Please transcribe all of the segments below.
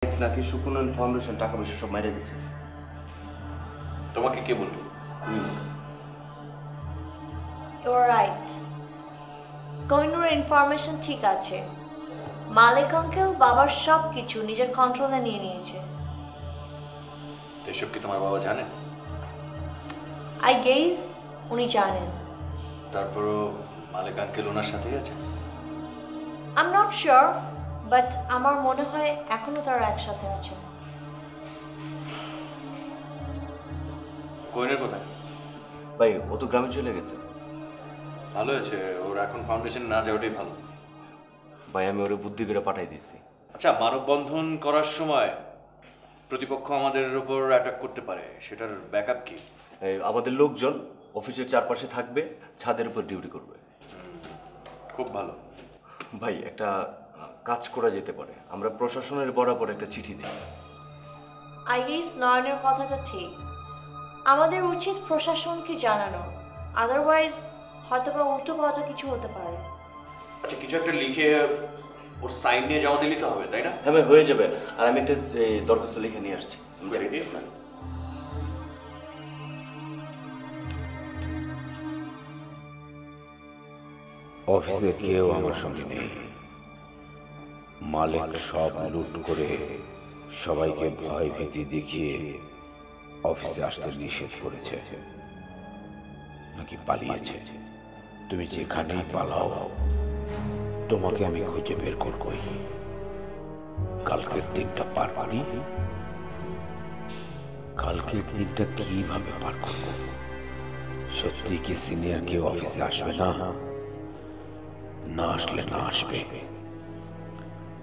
নাকি সুকুনন ফাউন্ডেশন টাকা পয়সা সব মেরে দিছে। তোমাকে কে বললো? You are right. Kohinoor information ঠিক আছে। মালিক আঙ্কেল বাবার সব কিছু নিজের কন্ট্রোলে নিয়ে নিয়েছে। এসব কি তোমার বাবা জানেন? আই গেস উনি জানেন। তারপরও মালিক আঙ্কেল ওনার সাথেই আছে। I am not sure, but আমার মনে হয় এখনো তারা একসাথে আছে। কোহিনুর কোথায়? ভাই ও তো গ্রামে চলে গেছে। ভালো হয়েছে, ওর এখন ফাউন্ডেশন না যাওয়াটাই ভালো। ভাই আমি ওরে বুদ্ধি করে পাঠাই দিয়েছি। আচ্ছা, মানববন্ধন করার সময় প্রতিপক্ষ আমাদের উপর অ্যাটাক করতে পারে, সেটার ব্যাকআপ কি? আমাদের লোকজন অফিসের চারপাশে থাকবে, ছাদের উপর ডিউটি করবে। খুব ভালো। ভাই একটা কাজ করা যেতে পারে, আমরা প্রশাসনের বরাবর একটা চিঠি দিই। আই গেস নয়নের কথাটা ঠিক। আমাদের উচিত প্রশাসনকে জানানো, আদারওয়াইজ হয়তোবা উল্টো পাল্টা কিছু হতে পারে। আচ্ছা, কিছু একটা লিখে ওর সাইন নিয়ে জমা দিলেই তো হবে, তাই না? হ্যাঁ ভাই হয়ে যাবে। আর আমি একটা দরখাস্ত লিখে নিয়ে আসছি। অফিসে কেউ আমার সঙ্গে নেই। মালিক সব লুট করে সবাইকে ভয় ভীতি দেখিয়ে অফিসে আসতে নিষেধ করেছে, নাকি পালিয়েছে। তুমি যেখানেই পালাও তোমাকে আমি খুঁজে বের করবই। কালকের দিনটা পার করি। কালকের দিনটা কিভাবে পার করব? সত্যি কি সিনিয়র কেউ অফিসে আসবে না? না আসলে না আসবে,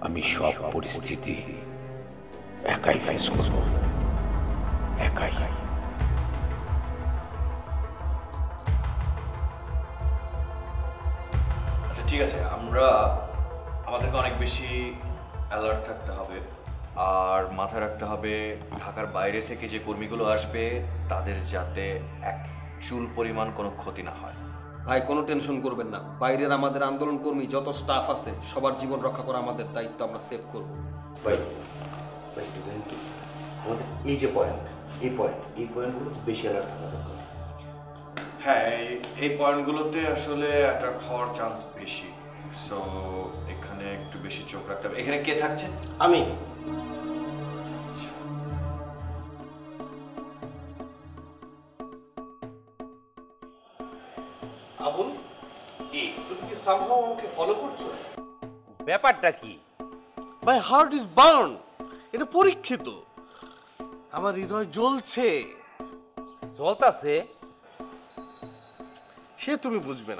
আমি সব পরিস্থিতি একাই ফেস করব, একাই। আচ্ছা ঠিক আছে, আমাদেরকে অনেক বেশি অ্যালার্ট থাকতে হবে। আর মাথায় রাখতে হবে ঢাকার বাইরে থেকে যে কর্মীগুলো আসবে তাদের যাতে এক চুল পরিমাণ কোনো ক্ষতি না হয়। ভাই কোনো টেনশন করবেন না, বাইরের আমাদের আন্দোলন কর্মী যত স্টাফ আছে সবার জীবন রক্ষা করা আমাদের দায়িত্ব, আমরা সেভ করব। ভাই ভাই কিন্তু আমাদের এই যে পয়েন্ট, এই পয়েন্টগুলো তো বেশি অ্যালার্ট থাকা দরকার। হ্যাঁ, এই পয়েন্টগুলোতে আসলে অ্যাটাক হওয়ার চান্স বেশি। সো এখানে একটু বেশি চোখ রাখতে হবে। এখানে কে থাকছে? আমি আবুল, কি তুমি কি সামহাও আমাকে ফলো করছো? ব্যাপারটা কি? My heart is burn. এটা পরীক্ষিত। আমার হৃদয় জ্বলছে। জ্বলতাছে? সে তুমি বুঝবে না।